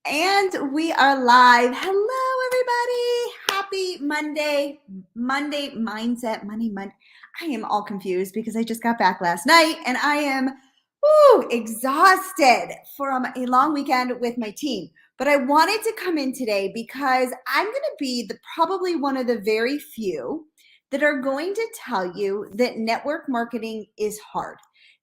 And we are live. Hello, everybody. Happy Monday. Monday mindset. Monday. I am all confused because I just got back last night and I am exhausted from a long weekend with my team. But I wanted to come in today because I'm going to be probably one of the very few that are going to tell you that network marketing is hard.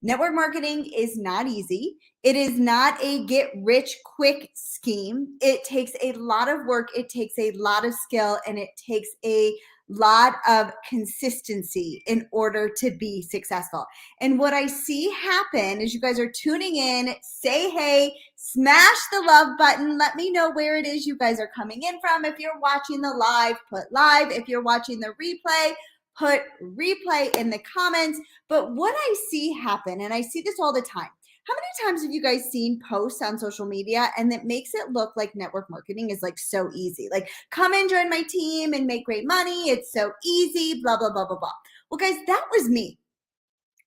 Network marketing is not easy. It is not a get rich quick scheme. It takes a lot of work, it takes a lot of skill, and it takes a lot of consistency in order to be successful. And what I see happen is you guys are tuning in, say hey, smash the love button. Let me know where it is you guys are coming in from. If you're watching the live, put live. If you're watching the replay, put replay in the comments. But what I see happen, and I see this all the time, how many times have you guys seen posts on social media and that makes it look like network marketing is like so easy? Like, come and join my team and make great money. It's so easy, blah, blah, blah, blah, blah. Well, guys, that was me.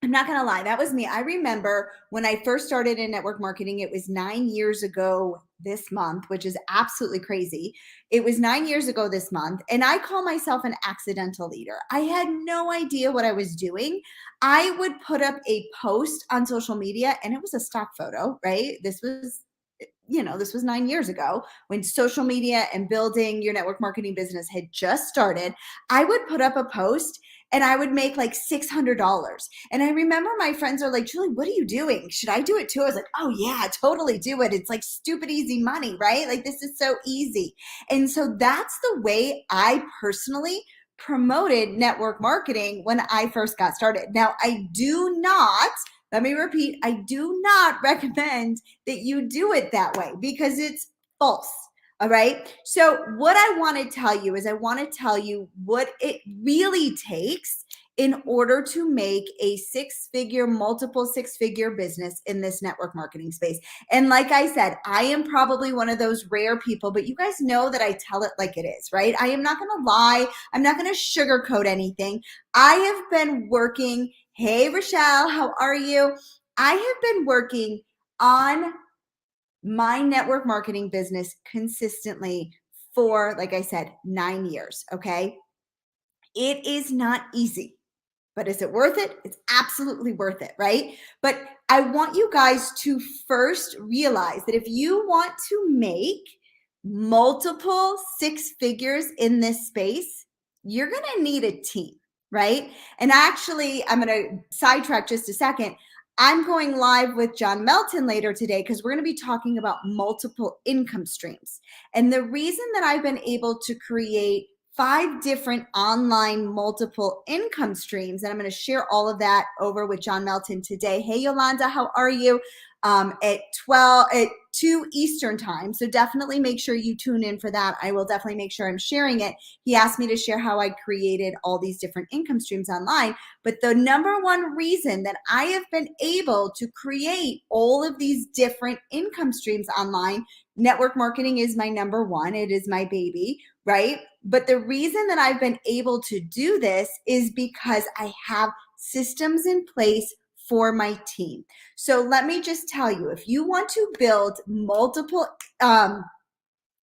I'm not going to lie. That was me. I remember when I first started in network marketing, it was 9 years ago this month, which is absolutely crazy. It was 9 years ago this month. And I call myself an accidental leader. I had no idea what I was doing. I would put up a post on social media and it was a stock photo, right? This was 9 years ago when social media and building your network marketing business had just started. I would put up a post and I would make like $600. And I remember my friends are like, Julie, what are you doing? Should I do it too? I was like, oh yeah, totally do it. It's like stupid easy money, right? Like this is so easy. And so that's the way I personally promoted network marketing when I first got started. Now, let me repeat, I do not recommend that you do it that way because it's false. All right. So what I want to tell you is I want to tell you what it really takes in order to make a multiple six-figure business in this network marketing space. And like I said, I am probably one of those rare people, but you guys know that I tell it like it is, right? I am not going to lie. I'm not going to sugarcoat anything. I have been working. Hey, Rochelle, how are you? I have been working on my network marketing business consistently for, like I said, 9 years. Okay. It is not easy, but is it worth it? It's absolutely worth it. Right. But I want you guys to first realize that if you want to make multiple six figures in this space, you're going to need a team. Right. And actually, I'm going to sidetrack just a second. I'm going live with John Melton later today because we're going to be talking about multiple income streams. And the reason that I've been able to create 5 different online multiple income streams, and I'm going to share all of that over with John Melton today. Hey, Yolanda, how are you? At 2 Eastern time. So definitely make sure you tune in for that. I will definitely make sure I'm sharing it. He asked me to share how I created all these different income streams online. But the number one reason that I have been able to create all of these different income streams online, network marketing is my number one. It is my baby, right? But the reason that I've been able to do this is because I have systems in place for my team. So let me just tell you, if you want to build multiple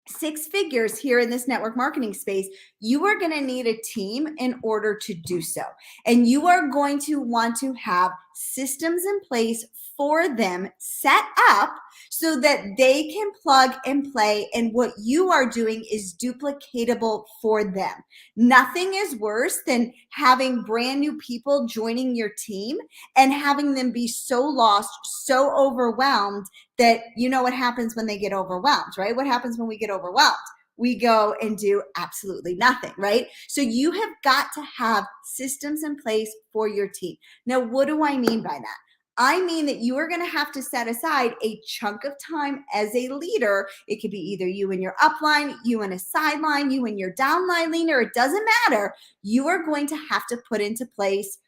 six figures here in this network marketing space, you are going to need a team in order to do so. And you are going to want to have systems in place for them set up so that they can plug and play, and what you are doing is duplicatable for them. Nothing is worse than having brand new people joining your team and having them be so lost, so overwhelmed that you know what happens when they get overwhelmed, right? What happens when we get overwhelmed? We go and do absolutely nothing, right? So you have got to have systems in place for your team. Now, what do I mean by that? I mean that you are going to have to set aside a chunk of time as a leader. It could be either you and your upline, you and a sideline, you and your downline leader. It doesn't matter. You are going to have to put into place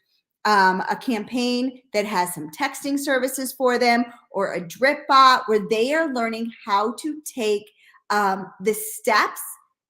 a campaign that has some texting services for them, or a drip bot where they are learning how to take the steps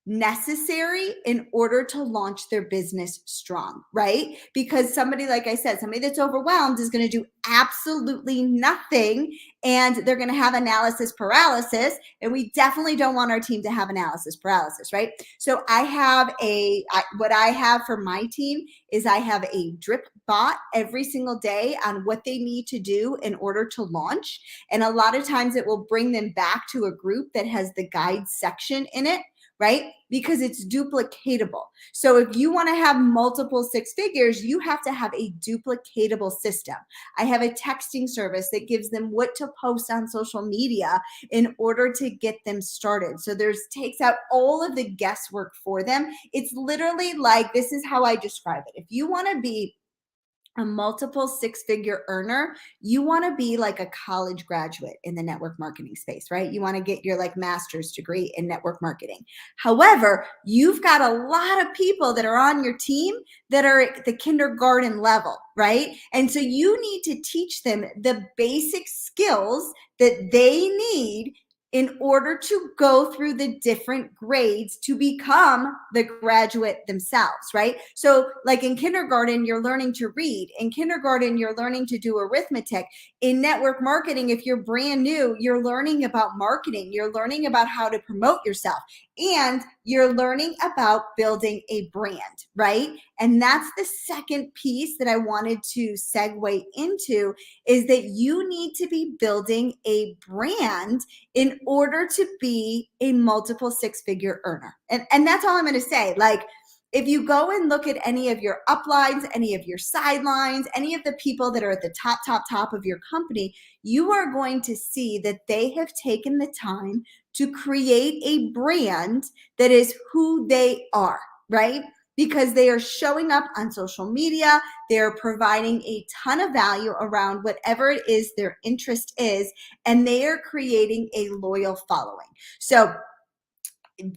necessary in order to launch their business strong, right? Because somebody, like I said, somebody that's overwhelmed is going to do absolutely nothing, and they're going to have analysis paralysis. And we definitely don't want our team to have analysis paralysis, right? So what I have for my team is I have a drip bot every single day on what they need to do in order to launch. And a lot of times it will bring them back to a group that has the guide section in it, right? Because it's duplicatable. So if you want to have multiple six figures, you have to have a duplicatable system. I have a texting service that gives them what to post on social media in order to get them started. So takes out all of the guesswork for them. It's literally like, this is how I describe it. If you want to be a multiple six-figure earner, you want to be like a college graduate in the network marketing space, right? You want to get your like master's degree in network marketing. However, you've got a lot of people that are on your team that are at the kindergarten level, right? And so you need to teach them the basic skills that they need in order to go through the different grades to become the graduate themselves, right? So like in kindergarten, you're learning to read. In kindergarten, you're learning to do arithmetic. In network marketing, if you're brand new, you're learning about marketing. You're learning about how to promote yourself. And you're learning about building a brand, right? And that's the second piece that I wanted to segue into, is that you need to be building a brand in order to be a multiple six-figure earner. And that's all I'm going to say. Like, if you go and look at any of your uplines, any of your sidelines, any of the people that are at the top of your company, you are going to see that they have taken the time to create a brand that is who they are, right? Because they are showing up on social media, they're providing a ton of value around whatever it is their interest is, and they are creating a loyal following. So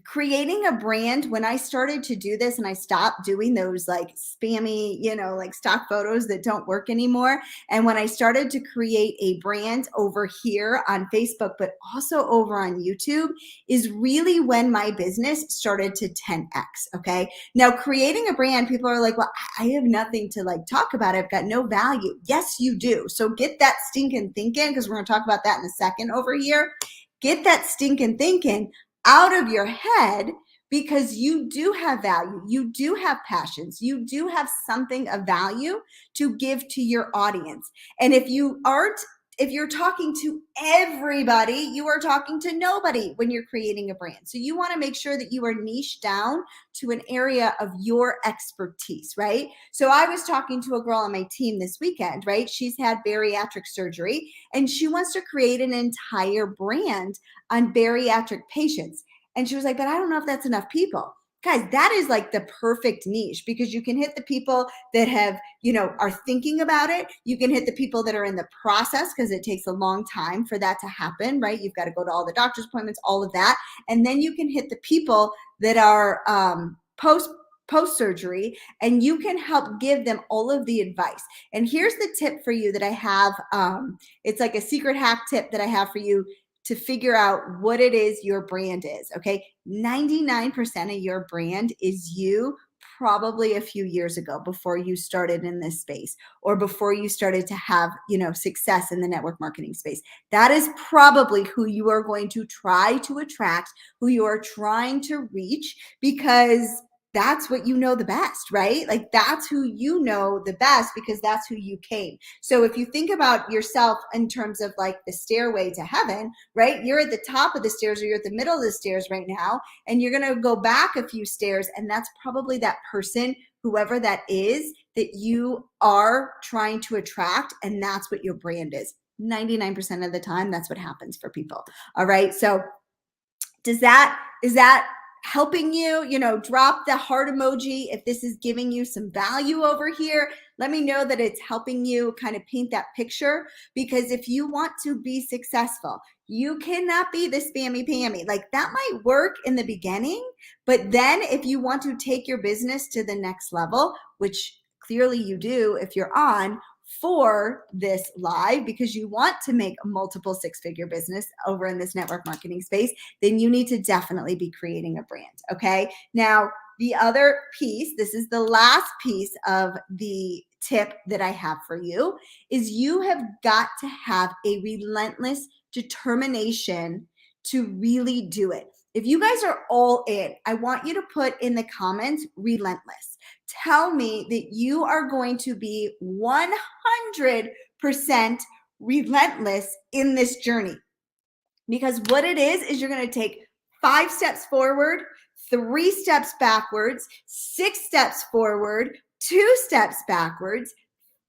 creating a brand, when I started to do this and I stopped doing those like spammy, like stock photos that don't work anymore. And when I started to create a brand over here on Facebook, but also over on YouTube, is really when my business started to 10x. Okay. Now creating a brand, people are like, well, I have nothing to like talk about. I've got no value. Yes, you do. So get that stinking thinking, because we're going to talk about that in a second over here. Get that stinking thinking out of your head, because you do have value, you do have passions, you do have something of value to give to your audience. And if you're talking to everybody, you are talking to nobody when you're creating a brand. So you want to make sure that you are niched down to an area of your expertise, right? So I was talking to a girl on my team this weekend, right? She's had bariatric surgery and she wants to create an entire brand on bariatric patients. And she was like, but I don't know if that's enough people. Guys, that is like the perfect niche, because you can hit the people that have, are thinking about it. You can hit the people that are in the process, because it takes a long time for that to happen, right? You've got to go to all the doctor's appointments, all of that. And then you can hit the people that are post surgery, and you can help give them all of the advice. And here's the tip for you that I have. It's like a secret hack tip that I have for you to figure out what it is your brand is, okay? 99% of your brand is you probably a few years ago, before you started in this space, or before you started to have, success in the network marketing space. That is probably who you are going to try to attract, who you are trying to reach, because that's what you know the best, right? Like that's who you know the best, because that's who you came. So if you think about yourself in terms of like the stairway to heaven, right? You're at the top of the stairs, or you're at the middle of the stairs right now, and you're going to go back a few stairs, and that's probably that person, whoever that is, that you are trying to attract, and that's what your brand is. 99% of the time, that's what happens for people. All right. So is that helping you? Drop the heart emoji if this is giving you some value over here. Let me know that it's helping you kind of paint that picture, because if you want to be successful, you cannot be the spammy pammy. Like that might work in the beginning, but then if you want to take your business to the next level, which clearly you do if you're on, for this live because you want to make a multiple six-figure business over in this network marketing space, then you need to definitely be creating a brand. Okay. Now, the other piece, this is the last piece of the tip that I have for you, is you have got to have a relentless determination to really do it. If you guys are all in, I want you to put in the comments relentless. Tell me that you are going to be 100% relentless in this journey. Because what it is you're going to take 5 steps forward, 3 steps backwards, 6 steps forward, 2 steps backwards,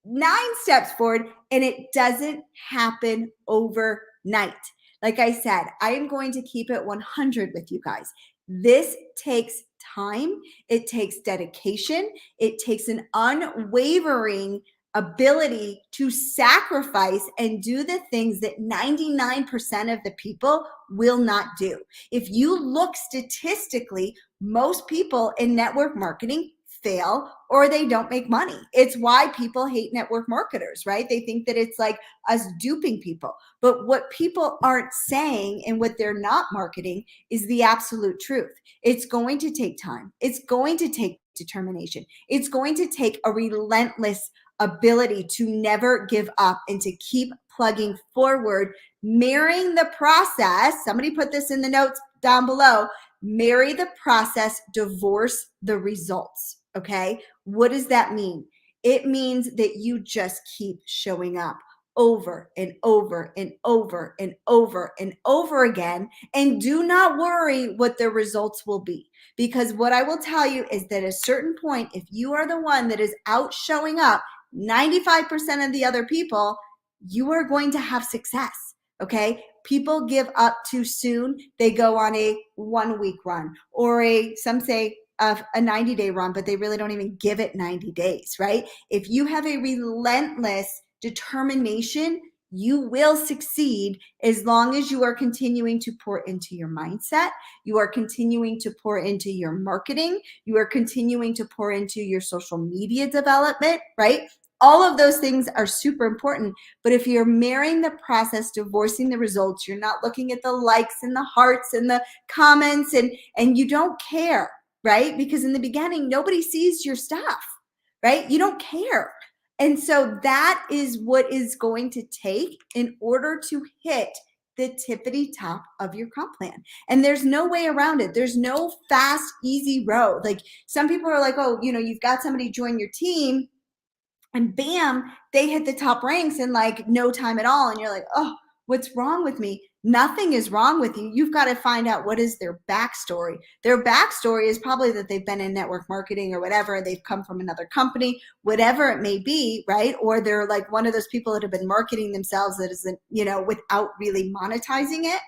9 steps forward, and it doesn't happen overnight. Like I said, I am going to keep it 100 with you guys. This takes time. It takes dedication. It takes an unwavering ability to sacrifice and do the things that 99% of the people will not do. If you look statistically, most people in network marketing fail or they don't make money. It's why people hate network marketers, right? They think that it's like us duping people. But what people aren't saying and what they're not marketing is the absolute truth. It's going to take time. It's going to take determination. It's going to take a relentless ability to never give up and to keep plugging forward, marrying the process. Somebody put this in the notes down below. Marry the process, divorce the results. Okay. What does that mean? It means that you just keep showing up over and over and over and over and over again. And do not worry what the results will be. Because what I will tell you is that at a certain point, if you are the one that is out showing up 95% of the other people, you are going to have success. Okay. People give up too soon. They go on a 1-week run or some say a 90-day run, but they really don't even give it 90 days, right? If you have a relentless determination, you will succeed as long as you are continuing to pour into your mindset. You are continuing to pour into your marketing. You are continuing to pour into your social media development, right? All of those things are super important. But if you're marrying the process, divorcing the results, you're not looking at the likes and the hearts and the comments and you don't care, right? Because in the beginning, nobody sees your stuff, right? You don't care. And so that is what is going to take in order to hit the tippity top of your comp plan. And there's no way around it. There's no fast, easy road. Like some people are like, oh, you've got somebody join your team and bam, they hit the top ranks in like no time at all. And you're like, oh, what's wrong with me? Nothing is wrong with you. You've got to find out what is their backstory. Their backstory is probably that they've been in network marketing or whatever. They've come from another company, whatever it may be, right? Or they're like one of those people that have been marketing themselves that isn't, without really monetizing it.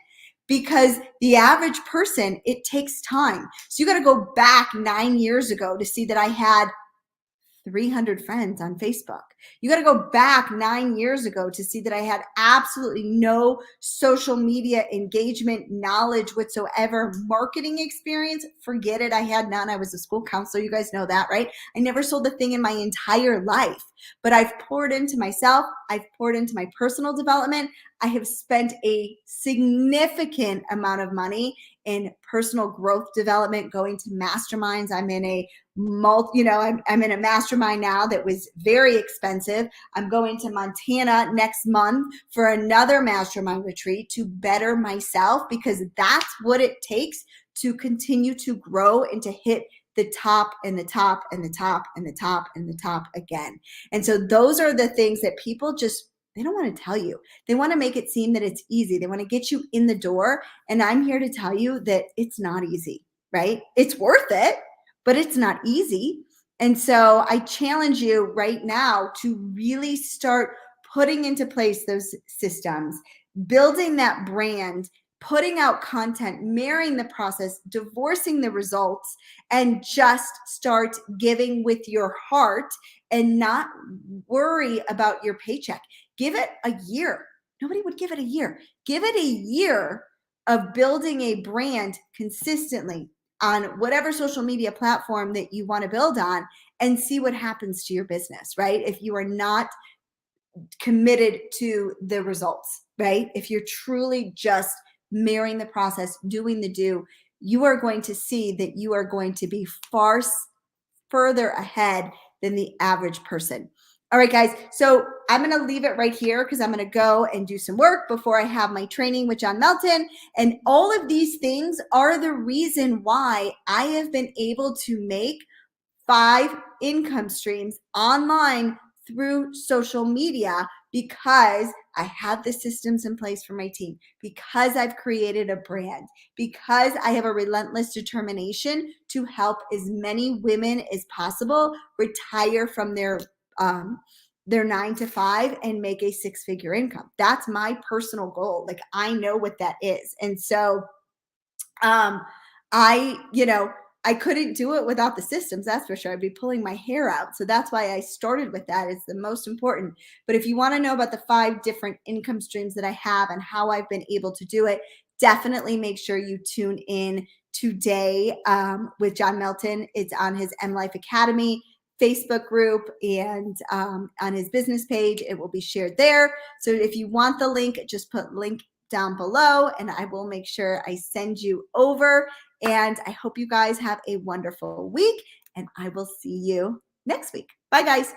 Because the average person, it takes time. So you got to go back 9 years ago to see that I had 300 friends on Facebook. You got to go back 9 years ago to see that I had absolutely no social media engagement knowledge whatsoever. Marketing experience, forget it. I had none. I was a school counselor. You guys know that, right? I never sold a thing in my entire life, but I've poured into myself. I've poured into my personal development. I have spent a significant amount of money in personal growth development, going to masterminds. I'm in a I'm in a mastermind now that was very expensive. I'm going to Montana next month for another mastermind retreat to better myself, because that's what it takes to continue to grow and to hit the top and the top and the top and the top and the top again. And so those are the things that people they don't want to tell you. They want to make it seem that it's easy. They want to get you in the door. And I'm here to tell you that it's not easy, right? It's worth it, but it's not easy. And so I challenge you right now to really start putting into place those systems, building that brand, putting out content, marrying the process, divorcing the results, and just start giving with your heart and not worry about your paycheck. Give it a year. Nobody would give it a year. Give it a year of building a brand consistently on whatever social media platform that you want to build on, and see what happens to your business, right? If you are not committed to the results, right? If you're truly just mirroring the process, doing the do, you are going to see that you are going to be far further ahead than the average person. All right, guys. So I'm going to leave it right here because I'm going to go and do some work before I have my training with John Melton. And all of these things are the reason why I have been able to make 5 income streams online through social media because I have the systems in place for my team, because I've created a brand, because I have a relentless determination to help as many women as possible retire from their 9 to 5 and make a 6-figure income. That's my personal goal. Like, I know what that is. And so I, I couldn't do it without the systems, that's for sure. I'd be pulling my hair out. So that's why I started with that. It's the most important. But if you want to know about the 5 different income streams that I have and how I've been able to do it, definitely make sure you tune in today with John Melton. It's on his M Life Academy Facebook group and on his business page. It will be shared there. So if you want the link, just put link down below and I will make sure I send you over. And I hope you guys have a wonderful week and I will see you next week. Bye, guys.